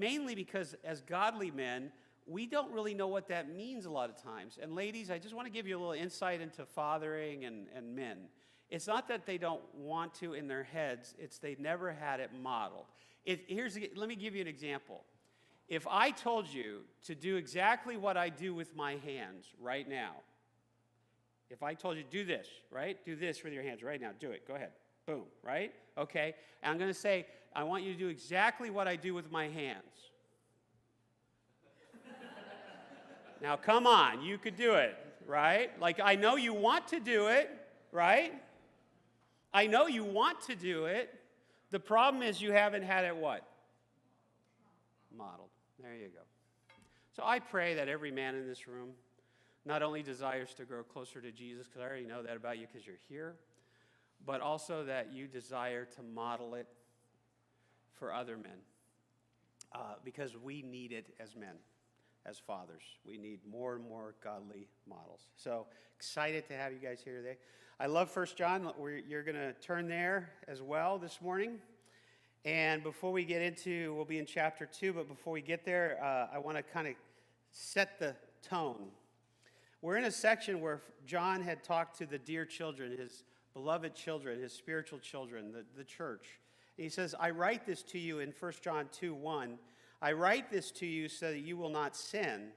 Mainly because as godly men, we don't really know what that means a lot of times. And ladies, I just want to give you a little insight into fathering and men. It's not that they don't want to in their heads, it's they never had it modeled. Let me give you an example. If I told you to do exactly what I do with my hands right now, if I told you do this, right? Do this with your hands right now. Do it. Go ahead. Boom, right? Okay. And I'm going to say, I want you to do exactly what I do with my hands. Now, come on. You could do it, right? Like, I know you want to do it, right? I know you want to do it. The problem is you haven't had it what? Modeled. There you go. So I pray that every man in this room not only desires to grow closer to Jesus, because I already know that about you because you're here, but also that you desire to model it for other men, because we need it as men, as fathers. We need more and more godly models. So excited to have you guys here today. I love 1 John. You're going to turn there as well this morning. And before we get into, we'll be in chapter 2, but before we get there, I want to kind of set the tone. We're in a section where John had talked to the dear children, his beloved children, his spiritual children, the church. And he says, I write this to you in 1 John 2:1. I write this to you so that you will not sin.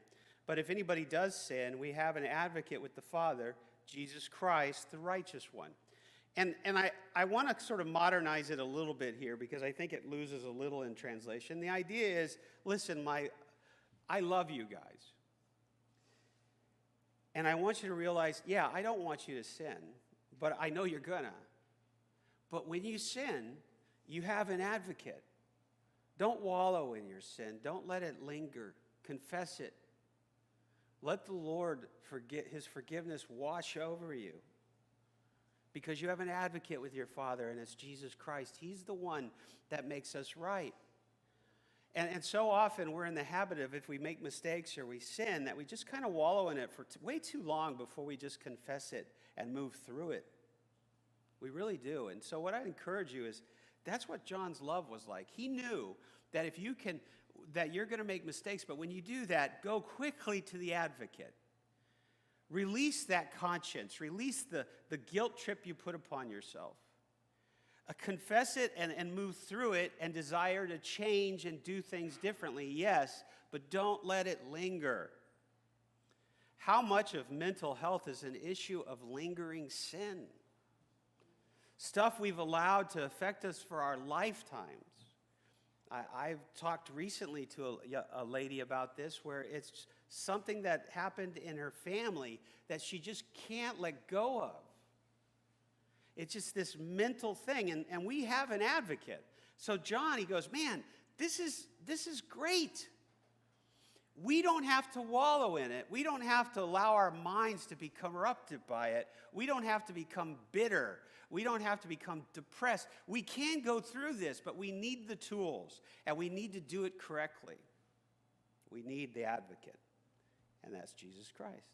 But if anybody does sin, we have an advocate with the Father, Jesus Christ, the righteous one. And I want to sort of modernize it a little bit here because I think it loses a little in translation. The idea is, listen, I love you guys. And I want you to realize, yeah, I don't want you to sin, but I know you're gonna. But when you sin, you have an advocate. Don't wallow in your sin. Don't let it linger. Confess it. Let the Lord his forgiveness wash over you. Because you have an advocate with your Father, and it's Jesus Christ. He's the one that makes us right. And so often we're in the habit of, if we make mistakes or we sin, that we just kind of wallow in it for way too long before we just confess it and move through it. We really do. And so what I encourage you is, that's what John's love was like. He knew that that you're going to make mistakes, but when you do that, go quickly to the advocate. Release that conscience. Release the guilt trip you put upon yourself. Confess it and move through it and desire to change and do things differently, yes, but don't let it linger. How much of mental health is an issue of lingering sin? Stuff we've allowed to affect us for our lifetimes. I've talked recently to a lady about this where it's something that happened in her family that she just can't let go of. It's just this mental thing, and we have an advocate. So John, he goes, man, this is great. We don't have to wallow in it. We don't have to allow our minds to be corrupted by it. We don't have to become bitter. We don't have to become depressed. We can go through this, but we need the tools, and we need to do it correctly. We need the advocate, and that's Jesus Christ.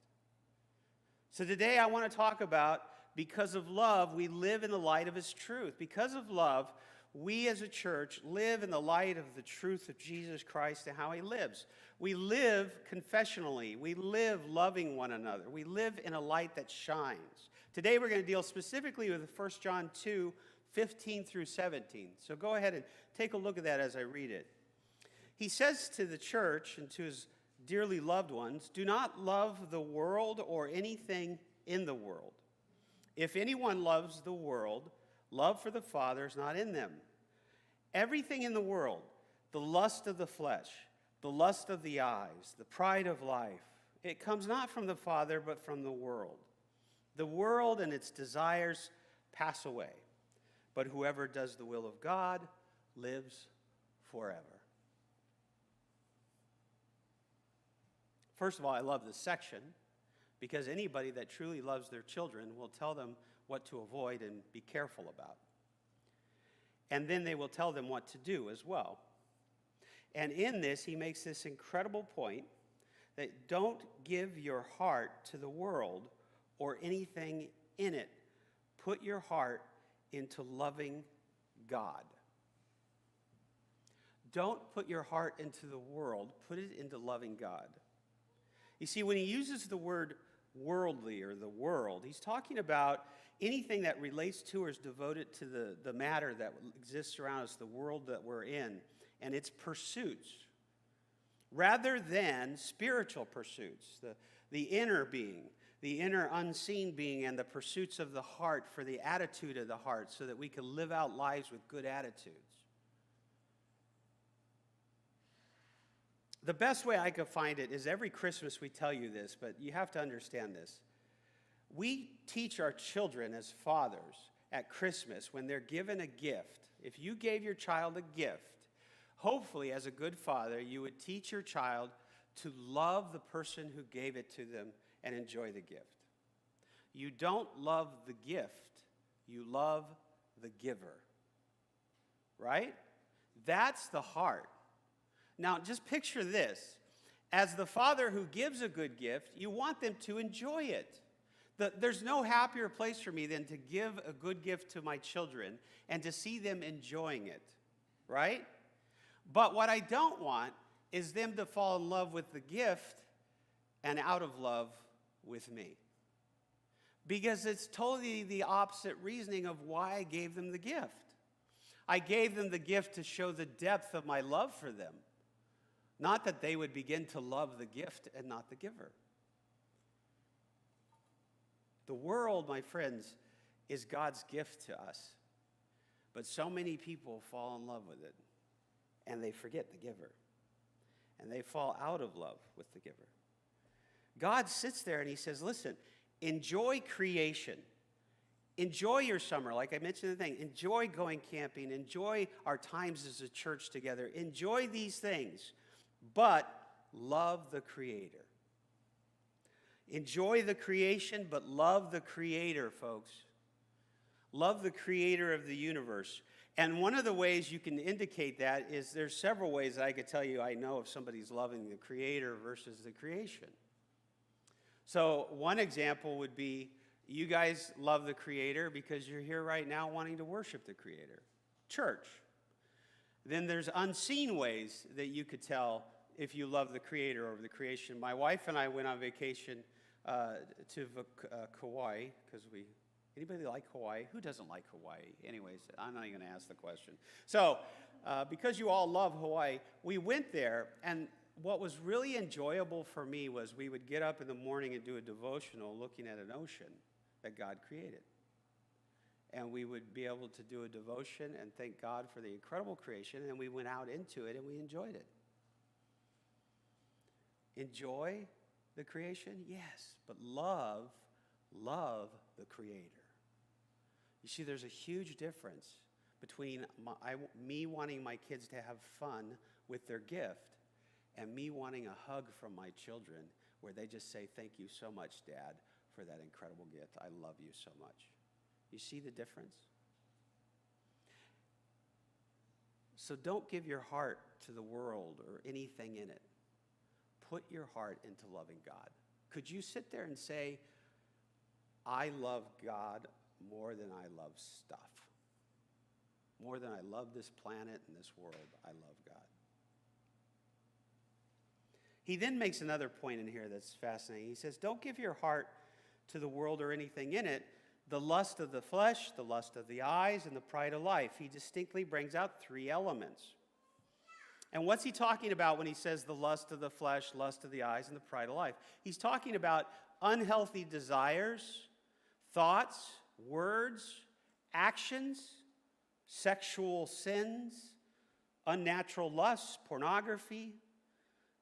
So today I want to talk about, because of love, we live in the light of his truth. Because of love, we as a church live in the light of the truth of Jesus Christ and how he lives. We live confessionally. We live loving one another. We live in a light that shines. Today we're going to deal specifically with 1 John 2, 15 through 17. So go ahead and take a look at that as I read it. He says to the church and to his dearly loved ones, do not love the world or anything in the world. If anyone loves the world, love for the Father is not in them. Everything in the world, the lust of the flesh, the lust of the eyes, the pride of life, it comes not from the Father, but from the world. The world and its desires pass away, but whoever does the will of God lives forever. First of all, I love this section, because anybody that truly loves their children will tell them what to avoid and be careful about. And then they will tell them what to do as well. And in this, he makes this incredible point that don't give your heart to the world or anything in it. Put your heart into loving God. Don't put your heart into the world. Put it into loving God. You see, when he uses the word worldly or the world, he's talking about anything that relates to or is devoted to the matter that exists around us, the world that we're in, and its pursuits, rather than spiritual pursuits, the inner being, the inner unseen being, and the pursuits of the heart for the attitude of the heart so that we can live out lives with good attitudes. The best way I could find it is every Christmas we tell you this, but you have to understand this. We teach our children as fathers at Christmas when they're given a gift. If you gave your child a gift, hopefully as a good father, you would teach your child to love the person who gave it to them and enjoy the gift. You don't love the gift, you love the giver. Right? That's the heart. Now, just picture this. As the father who gives a good gift, you want them to enjoy it. There's no happier place for me than to give a good gift to my children and to see them enjoying it, right? But what I don't want is them to fall in love with the gift and out of love with me. Because it's totally the opposite reasoning of why I gave them the gift. I gave them the gift to show the depth of my love for them. Not that they would begin to love the gift and not the giver. The world, my friends, is God's gift to us. But so many people fall in love with it, and they forget the giver. And they fall out of love with the giver. God sits there and he says, listen, enjoy creation. Enjoy your summer, like I mentioned the thing. Enjoy going camping. Enjoy our times as a church together. Enjoy these things. But love the Creator. Enjoy the creation, but love the Creator, folks. Love the Creator of the universe. And one of the ways you can indicate that is there's several ways that I could tell you I know if somebody's loving the Creator versus the creation. So one example would be you guys love the Creator because you're here right now wanting to worship the Creator. Church. Then there's unseen ways that you could tell if you love the Creator over the creation. My wife and I went on vacation to Kauai because anybody like Hawaii? Who doesn't like Hawaii? Anyways, I'm not even going to ask the question. So because you all love Hawaii, we went there, and what was really enjoyable for me was we would get up in the morning and do a devotional looking at an ocean that God created. And we would be able to do a devotion and thank God for the incredible creation, and we went out into it and we enjoyed it. Enjoy the creation? Yes, but love the Creator. You see, there's a huge difference between me wanting my kids to have fun with their gift and me wanting a hug from my children where they just say, thank you so much, Dad, for that incredible gift. I love you so much. You see the difference? So don't give your heart to the world or anything in it. Put your heart into loving God. Could you sit there and say, I love God more than I love stuff? More than I love this planet and this world, I love God. He then makes another point in here that's fascinating. He says, don't give your heart to the world or anything in it, the lust of the flesh, the lust of the eyes, and the pride of life. He distinctly brings out three elements. And what's he talking about when he says the lust of the flesh, lust of the eyes, and the pride of life? He's talking about unhealthy desires, thoughts, words, actions, sexual sins, unnatural lusts, pornography.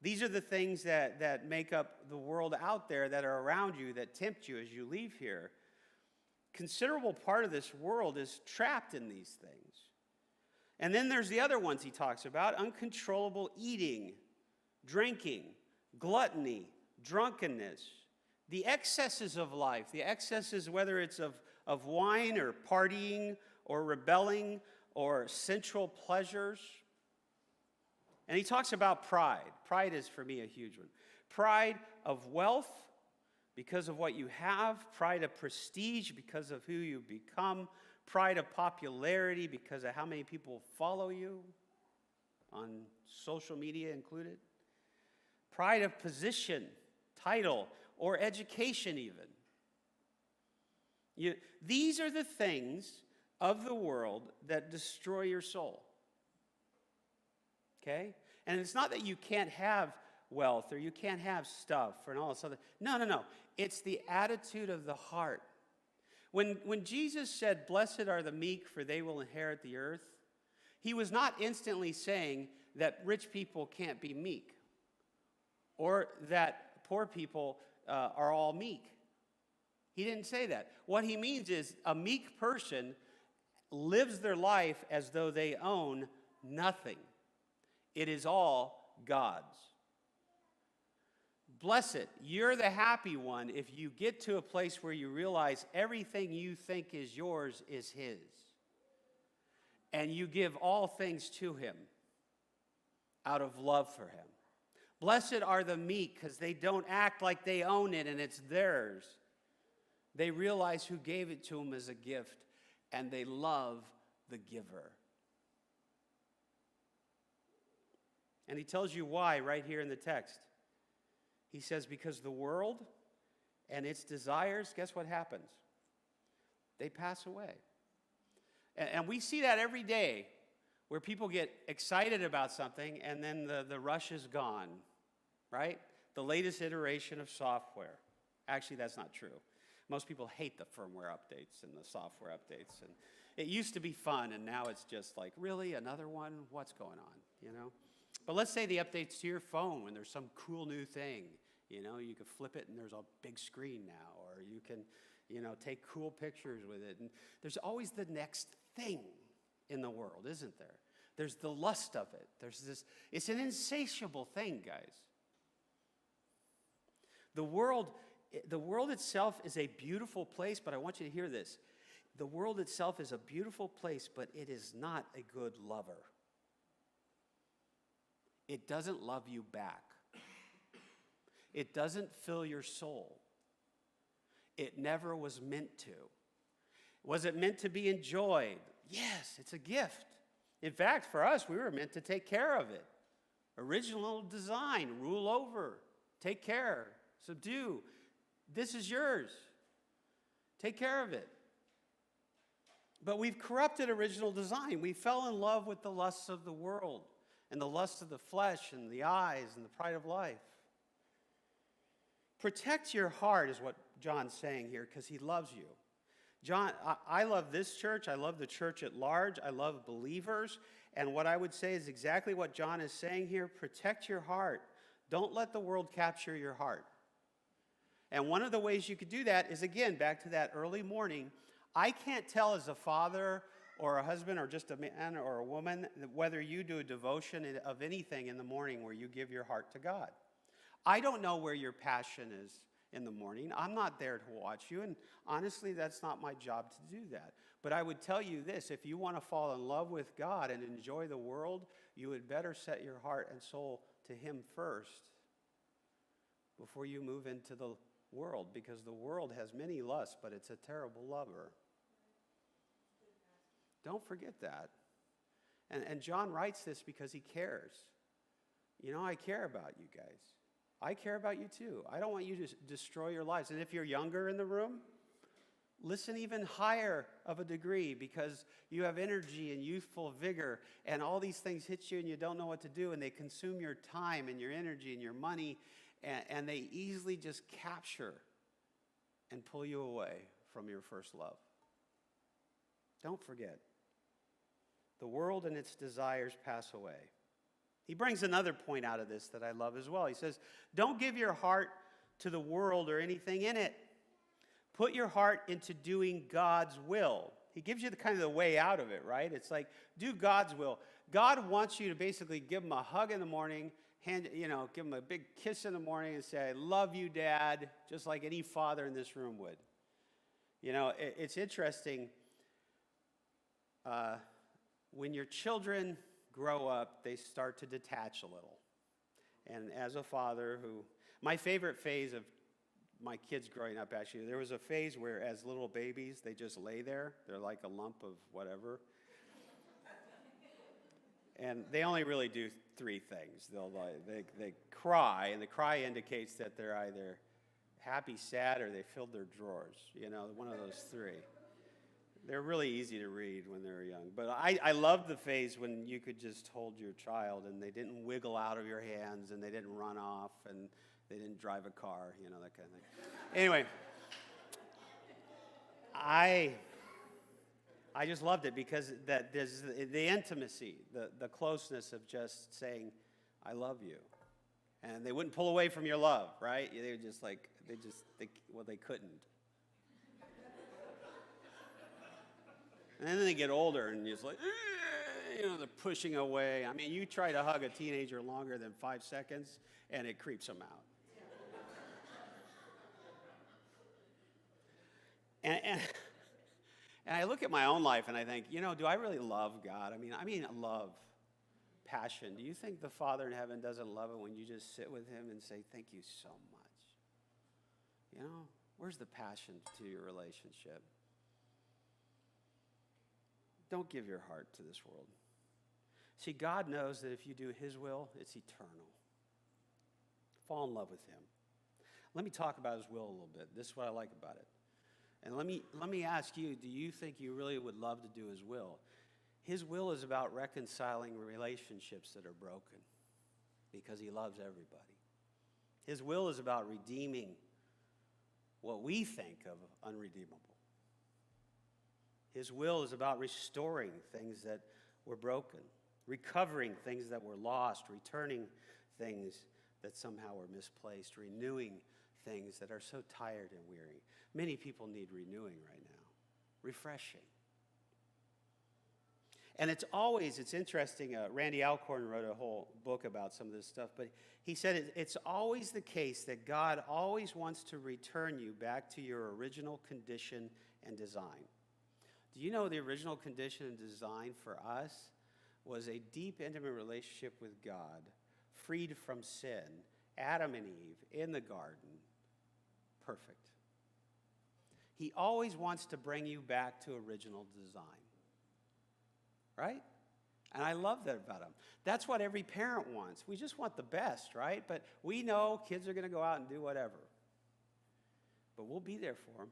These are the things that make up the world out there that are around you, that tempt you as you leave here. Considerable part of this world is trapped in these things. And then there's the other ones he talks about: uncontrollable eating, drinking, gluttony, drunkenness, the excesses of life, the excesses, whether it's of wine or partying or rebelling or sensual pleasures. And he talks about pride. Pride is, for me, a huge one. Pride of wealth because of what you have, pride of prestige because of who you become, pride of popularity because of how many people follow you. on social media included. Pride of position, title, or education even. These are the things of the world that destroy your soul. Okay? And it's not that you can't have wealth or you can't have stuff and all this other. No. It's the attitude of the heart. When Jesus said, "Blessed are the meek, for they will inherit the earth," he was not instantly saying that rich people can't be meek or that poor people are all meek. He didn't say that. What he means is a meek person lives their life as though they own nothing. It is all God's. Blessed, you're the happy one if you get to a place where you realize everything you think is yours is his. And you give all things to him out of love for him. Blessed are the meek because they don't act like they own it and it's theirs. They realize who gave it to them as a gift and they love the giver. And he tells you why right here in the text. He says, because the world and its desires, guess what happens? They pass away. And we see that every day where people get excited about something and then the rush is gone, right? The latest iteration of software. Actually, that's not true. Most people hate the firmware updates and the software updates. And it used to be fun, and now it's just like, really, another one? What's going on, you know? But let's say the updates to your phone when there's some cool new thing. You know, you can flip it and there's a big screen now, or you can, take cool pictures with it. And there's always the next thing in the world, isn't there? There's the lust of it. There's this, it's an insatiable thing, guys. The world itself is a beautiful place, but I want you to hear this. The world itself is a beautiful place, but it is not a good lover. It doesn't love you back. It doesn't fill your soul. It never was meant to. Was it meant to be enjoyed? Yes, it's a gift. In fact, for us, we were meant to take care of it. Original design, rule over, take care, subdue. This is yours. Take care of it. But we've corrupted original design. We fell in love with the lusts of the world and the lust of the flesh and the eyes and the pride of life. Protect your heart is what John's saying here because he loves you. John, I love this church. I love the church at large. I love believers. And what I would say is exactly what John is saying here. Protect your heart. Don't let the world capture your heart. And one of the ways you could do that is, again, back to that early morning. I can't tell as a father or a husband or just a man or a woman whether you do a devotion of anything in the morning where you give your heart to God. I don't know where your passion is in the morning. I'm not there to watch you, and honestly, that's not my job to do that. But I would tell you this, if you want to fall in love with God and enjoy the world, you would better set your heart and soul to him first before you move into the world, because the world has many lusts, but it's a terrible lover. Don't forget that. And John writes this because he cares. I care about you guys. I care about you too. I don't want you to destroy your lives. And if you're younger in the room, listen even higher of a degree because you have energy and youthful vigor and all these things hit you and you don't know what to do and they consume your time and your energy and your money and they easily just capture and pull you away from your first love. Don't forget. The world and its desires pass away. He brings another point out of this that I love as well. He says, don't give your heart to the world or anything in it. Put your heart into doing God's will. He gives you the way out of it, right? It's like, do God's will. God wants you to basically give him a hug in the morning, give him a big kiss in the morning and say, I love you, Dad, just like any father in this room would. It's interesting. When your children grow up, they start to detach a little. And as a father my favorite phase of my kids growing up, actually, there was a phase where as little babies, they just lay there. They're like a lump of whatever. And they only really do three things. They cry, and the cry indicates that they're either happy, sad, or they filled their drawers. One of those three. They're really easy to read when they're young. But I love the phase when you could just hold your child and they didn't wiggle out of your hands and they didn't run off and they didn't drive a car, that kind of thing. Anyway, I just loved it because that there's the intimacy, the closeness of just saying, I love you. And they wouldn't pull away from your love, right? They were just like, they couldn't. And then they get older and it's like, they're pushing away. I mean, you try to hug a teenager longer than 5 seconds and it creeps them out. And I look at my own life and I think, do I really love God? I mean, love, passion. Do you think the Father in heaven doesn't love it when you just sit with him and say, thank you so much? Where's the passion to your relationship? Don't give your heart to this world. See, God knows that if you do his will, it's eternal. Fall in love with him. Let me talk about his will a little bit. This is what I like about it. And let me ask you, do you think you really would love to do his will? His will is about reconciling relationships that are broken because he loves everybody. His will is about redeeming what we think of unredeemable. His will is about restoring things that were broken, recovering things that were lost, returning things that somehow were misplaced, renewing things that are so tired and weary. Many people need renewing right now, refreshing. And it's interesting, Randy Alcorn wrote a whole book about some of this stuff, but he said it's always the case that God always wants to return you back to your original condition and design. Do you know the original condition and design for us was a deep, intimate relationship with God, freed from sin, Adam and Eve in the garden, perfect. He always wants to bring you back to original design, right? And I love that about him. That's what every parent wants. We just want the best, right? But we know kids are going to go out and do whatever. But we'll be there for them.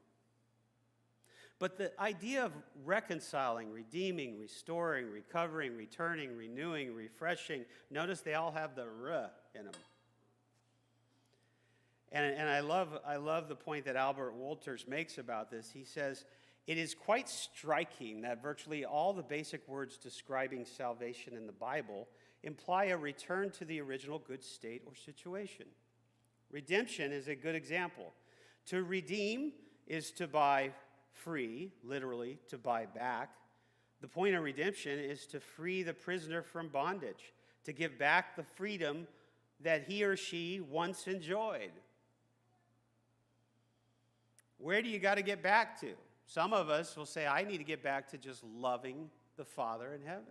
But the idea of reconciling, redeeming, restoring, recovering, returning, renewing, refreshing, notice they all have the "r" in them. And I love the point that Albert Wolters makes about this. He says, it is quite striking that virtually all the basic words describing salvation in the Bible imply a return to the original good state or situation. Redemption is a good example. To redeem is to buy free, literally, to buy back. The point of redemption is to free the prisoner from bondage, to give back the freedom that he or she once enjoyed. Where do you got to get back to? Some of us will say, I need to get back to just loving the Father in heaven.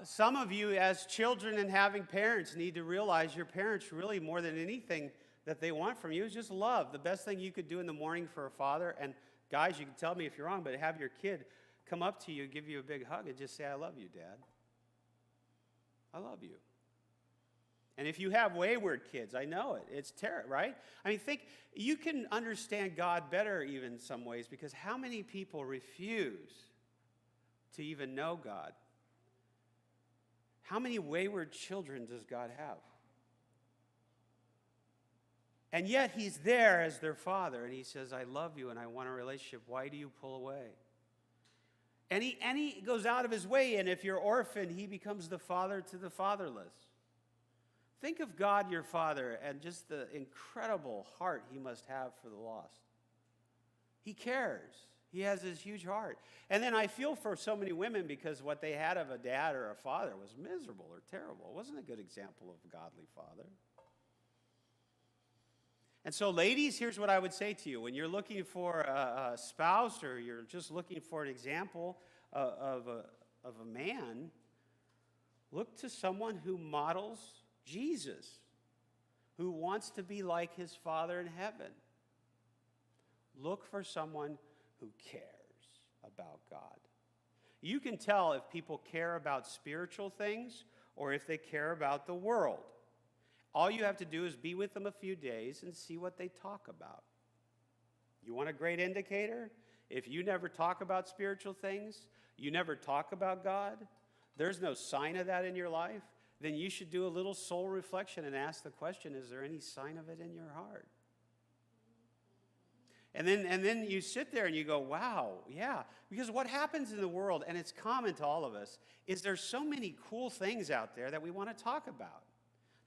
Some of you, as children and having parents, need to realize your parents really, more than anything that they want from you, is just love. The best thing you could do in the morning for a father, and guys, you can tell me if you're wrong, but have your kid come up to you, give you a big hug, and just say, I love you, Dad. I love you. And if you have wayward kids, I know it. It's terrible, right? I mean, you can understand God better even in some ways, because how many people refuse to even know God? How many wayward children does God have? And yet he's there as their father, and he says, I love you and I want a relationship. Why do you pull away? And he goes out of his way, and if you're orphaned, he becomes the father to the fatherless. Think of God, your Father, and just the incredible heart he must have for the lost. He cares. He has this huge heart. And then I feel for so many women because what they had of a dad or a father was miserable or terrible. It wasn't a good example of a godly father. And so, ladies, here's what I would say to you. When you're looking for a spouse or you're just looking for an example of a man, look to someone who models Jesus, who wants to be like his Father in heaven. Look for someone who cares about God. You can tell if people care about spiritual things or if they care about the world. All you have to do is be with them a few days and see what they talk about. You want a great indicator? If you never talk about spiritual things, you never talk about God, there's no sign of that in your life, then you should do a little soul reflection and ask the question, is there any sign of it in your heart? And then you sit there and you go, wow, yeah. Because what happens in the world, and it's common to all of us, is there's so many cool things out there that we want to talk about.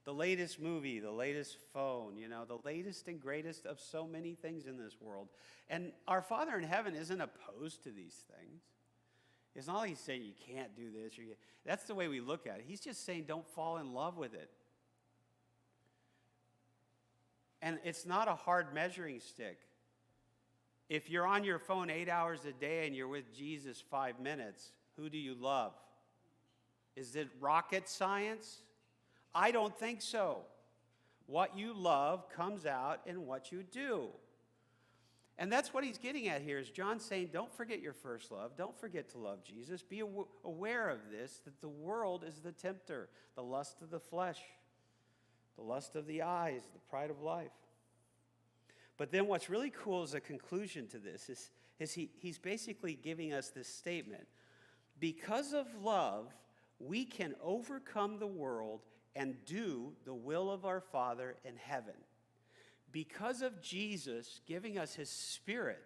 The latest movie, the latest phone, the latest and greatest of so many things in this world. And our Father in heaven isn't opposed to these things. It's not like he's saying you can't do this. That's the way we look at it. He's just saying don't fall in love with it. And it's not a hard measuring stick. If you're on your phone 8 hours a day and you're with Jesus 5 minutes, who do you love? Is it rocket science? I don't think so. What you love comes out in what you do. And that's what he's getting at here, is John saying, don't forget your first love. Don't forget to love Jesus. Be aware of this, that the world is the tempter, the lust of the flesh, the lust of the eyes, the pride of life. But then what's really cool is a conclusion to this, is he's basically giving us this statement. Because of love, we can overcome the world and do the will of our Father in heaven. Because of Jesus giving us his Spirit,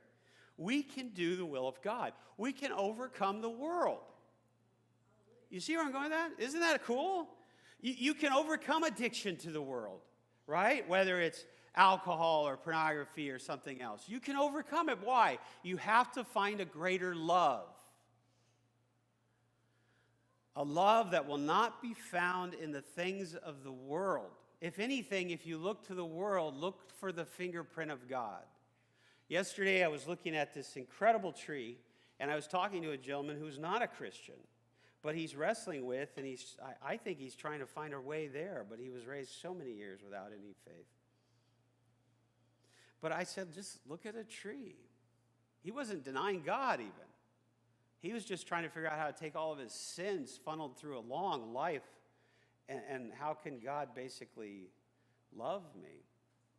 we can do the will of God. We can overcome the world. You see where I'm going with that? Isn't that cool? You can overcome addiction to the world, right? Whether it's alcohol or pornography or something else. You can overcome it. Why? You have to find a greater love. A love that will not be found in the things of the world. If anything, if you look to the world, look for the fingerprint of God. Yesterday, I was looking at this incredible tree, and I was talking to a gentleman who's not a Christian, but he's wrestling with, and I think he's trying to find a way there, but he was raised so many years without any faith. But I said, just look at a tree. He wasn't denying God even. He was just trying to figure out how to take all of his sins funneled through a long life, and how can God basically love me?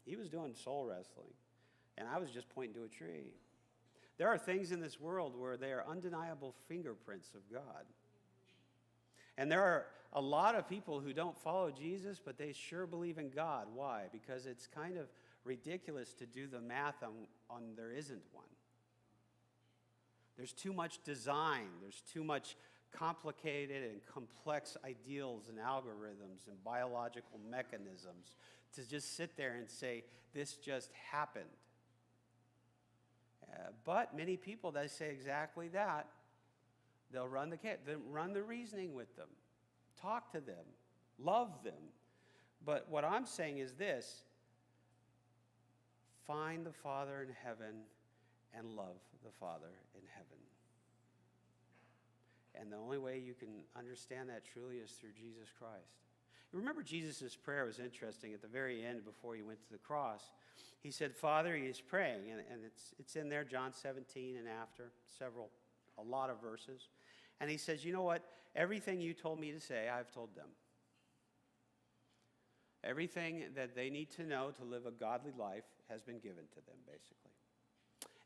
He was doing soul wrestling, and I was just pointing to a tree. There are things in this world where they are undeniable fingerprints of God. And there are a lot of people who don't follow Jesus, but they sure believe in God. Why? Because it's kind of ridiculous to do the math on there isn't one. There's too much design. There's too much complicated and complex ideals and algorithms and biological mechanisms to just sit there and say, this just happened. But many people, they say exactly that. They'll run the reasoning with them. Talk to them. Love them. But what I'm saying is this. Find the Father in heaven and love the Father in heaven. And the only way you can understand that truly is through Jesus Christ. You remember Jesus' prayer was interesting at the very end before he went to the cross. He said, Father, he's praying, and it's in there, John 17 and after, a lot of verses. And he says, you know what? Everything you told me to say, I've told them. Everything that they need to know to live a godly life has been given to them, basically.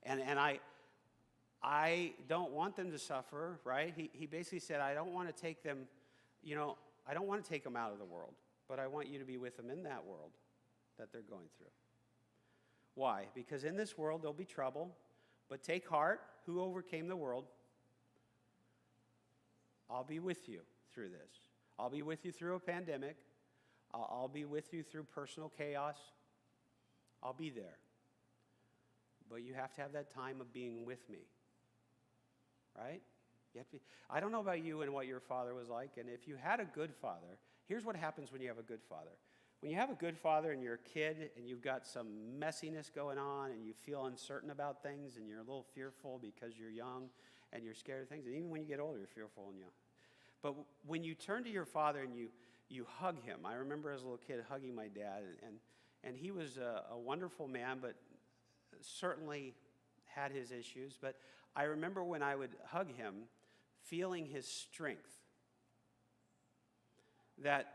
And I don't want them to suffer, right? He basically said, I don't want to take them, I don't want to take them out of the world, but I want you to be with them in that world that they're going through. Why? Because in this world there'll be trouble, but take heart, who overcame the world? I'll be with you through this. I'll be with you through a pandemic. I'll be with you through personal chaos. I'll be there. But you have to have that time of being with me. Right? I don't know about you and what your father was like, and if you had a good father, here's what happens when you have a good father. When you have a good father and you're a kid and you've got some messiness going on and you feel uncertain about things and you're a little fearful because you're young and you're scared of things, and even when you get older, you're fearful and young. But when you turn to your father and you hug him, I remember as a little kid hugging my dad, and he was a wonderful man, but certainly had his issues. But I remember when I would hug him, feeling his strength, that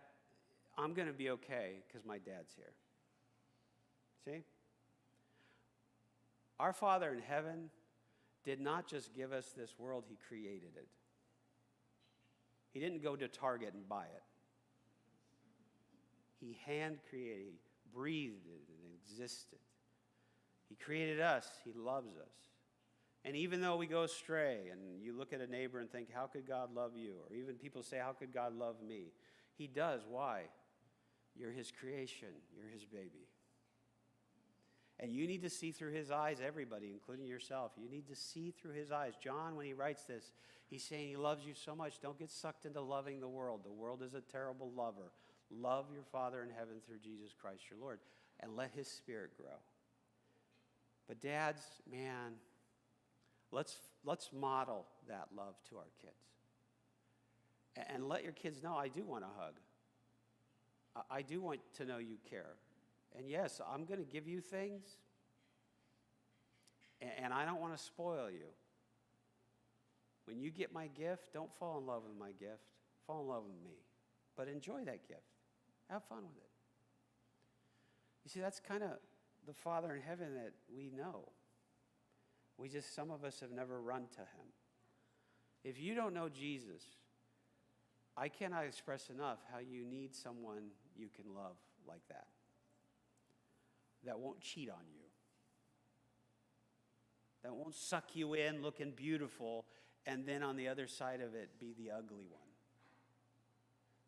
I'm going to be okay because my dad's here. See? Our Father in heaven did not just give us this world, he created it. He didn't go to Target and buy it. He hand created, he breathed it and existed. He created us, he loves us. And even though we go astray, and you look at a neighbor and think, how could God love you? Or even people say, how could God love me? He does. Why? You're his creation. You're his baby. And you need to see through his eyes, everybody, including yourself. You need to see through his eyes. John, when he writes this, he's saying he loves you so much. Don't get sucked into loving the world. The world is a terrible lover. Love your Father in heaven through Jesus Christ your Lord, and let his Spirit grow. But dads, man, let's model that love to our kids. And let your kids know, I do want a hug. I do want to know you care. And yes, I'm going to give you things, and I don't want to spoil you. When you get my gift, don't fall in love with my gift. Fall in love with me. But enjoy that gift. Have fun with it. You see, that's kind of the Father in heaven that we know. Some of us have never run to him. If you don't know Jesus, I cannot express enough how you need someone you can love like that. That won't cheat on you. That won't suck you in looking beautiful and then on the other side of it be the ugly one.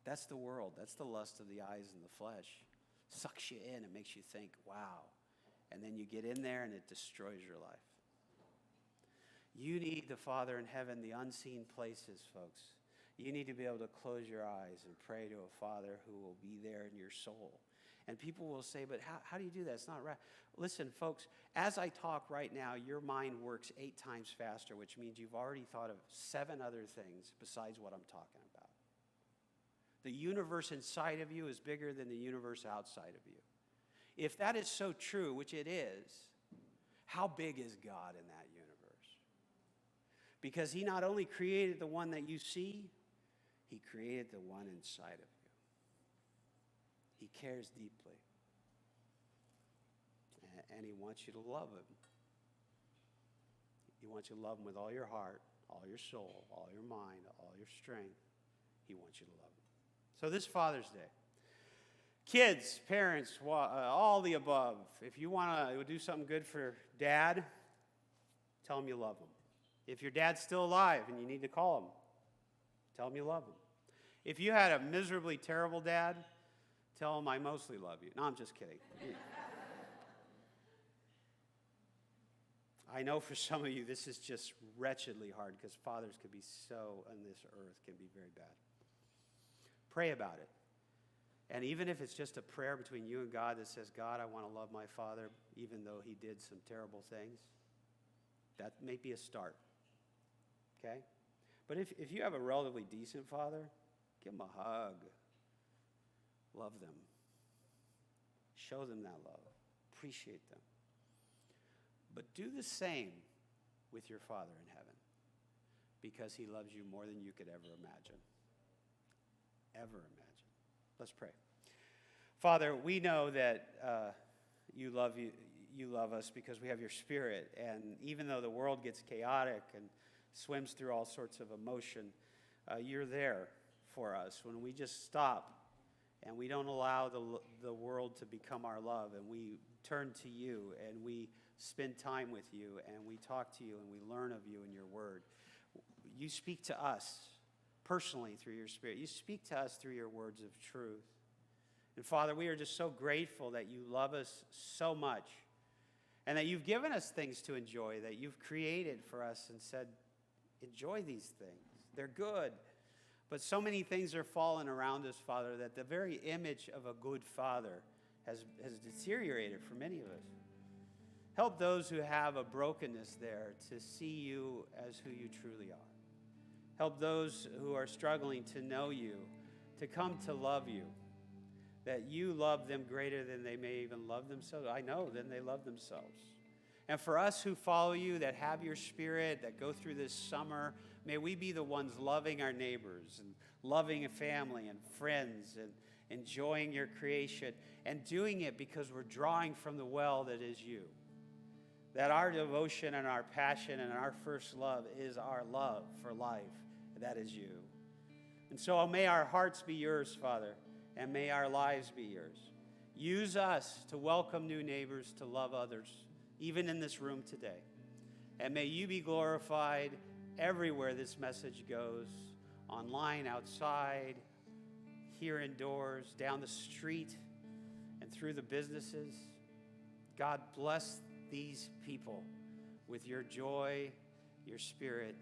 That's the world. That's the lust of the eyes and the flesh. Sucks you in and makes you think, wow. And then you get in there and it destroys your life. You need the Father in heaven, the unseen places, folks. You need to be able to close your eyes and pray to a Father who will be there in your soul. And people will say, but how do you do that? It's not right. Listen, folks, as I talk right now, your mind works 8 times faster, which means you've already thought of 7 other things besides what I'm talking about. The universe inside of you is bigger than the universe outside of you. If that is so true, which it is, how big is God in that universe? Because he not only created the one that you see, he created the one inside of you. He cares deeply. And he wants you to love him. He wants you to love him with all your heart, all your soul, all your mind, all your strength. He wants you to love him. So this Father's Day, kids, parents, all the above, if you want to do something good for dad, tell him you love him. If your dad's still alive and you need to call him, tell him you love him. If you had a miserably terrible dad, tell him I mostly love you. No, I'm just kidding. I know for some of you this is just wretchedly hard because fathers could be so on this earth, can be very bad. Pray about it. And even if it's just a prayer between you and God that says, God, I want to love my father even though he did some terrible things, that may be a start. Okay? But if you have a relatively decent father, give him a hug. Love them. Show them that love. Appreciate them. But do the same with your Father in heaven because he loves you more than you could ever imagine. Ever imagine. Let's pray. Father, we know that you love us because we have your Spirit. And even though the world gets chaotic and swims through all sorts of emotion, you're there for us when we just stop and we don't allow the world to become our love, and we turn to you, and we spend time with you, and we talk to you, and we learn of you in your word. You speak to us personally through your Spirit. You speak to us through your words of truth. And Father, we are just so grateful that you love us so much, and that you've given us things to enjoy, that you've created for us and said, enjoy these things. They're good. But so many things are falling around us, Father, that the very image of a good father has deteriorated for many of us. Help those who have a brokenness there to see you as who you truly are. Help those who are struggling to know you, to come to love you, that you love them greater than they may even love themselves. I know than they love themselves. And for us who follow you, that have your Spirit, that go through this summer, may we be the ones loving our neighbors and loving a family and friends and enjoying your creation and doing it because we're drawing from the well that is you. That our devotion and our passion and our first love is our love for life. That is you. And so may our hearts be yours, Father, and may our lives be yours. Use us to welcome new neighbors, to love others, even in this room today. And may you be glorified everywhere this message goes, online, outside, here indoors, down the street, and through the businesses. God, bless these people with your joy, your Spirit,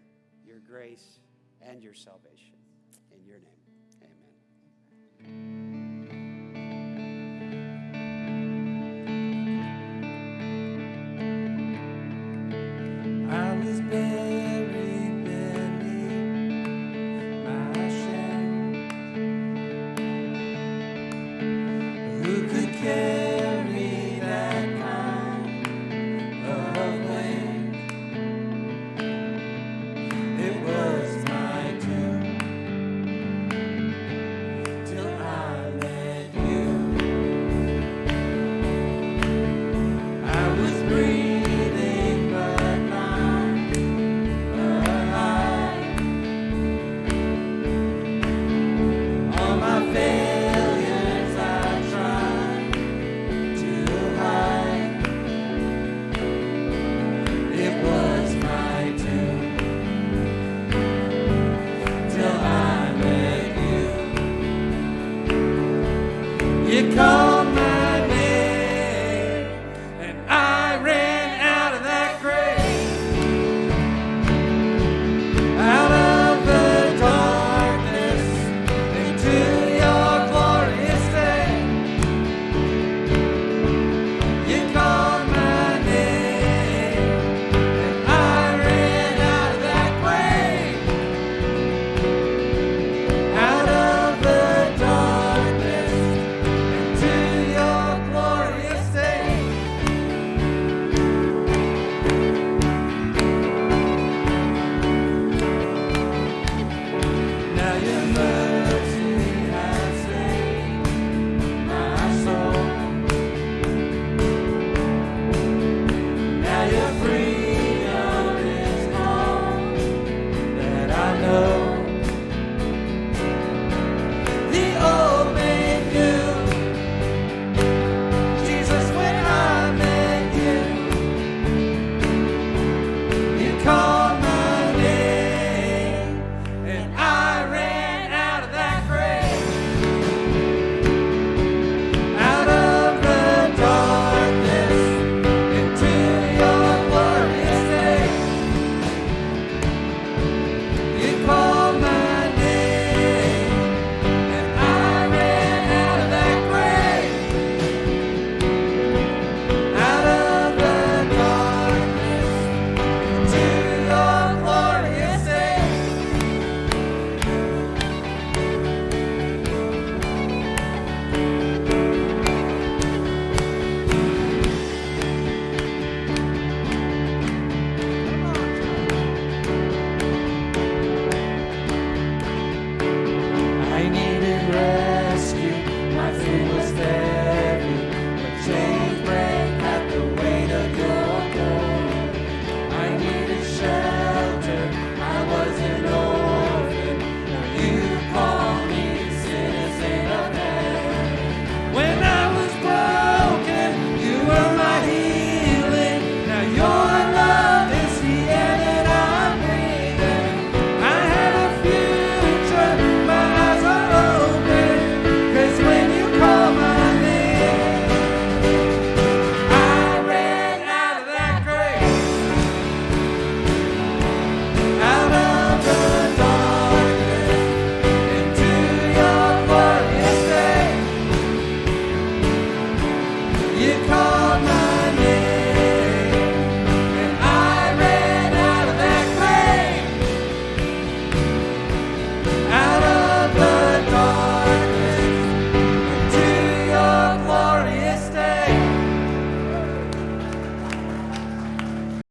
your grace, and your salvation. In your name, amen. I was buried beneath my shame. Who could carry that kind of weight? It was my doom till I met you. I was breathing but not alive. All my failures I tried to hide. It was my doom till I met you. You called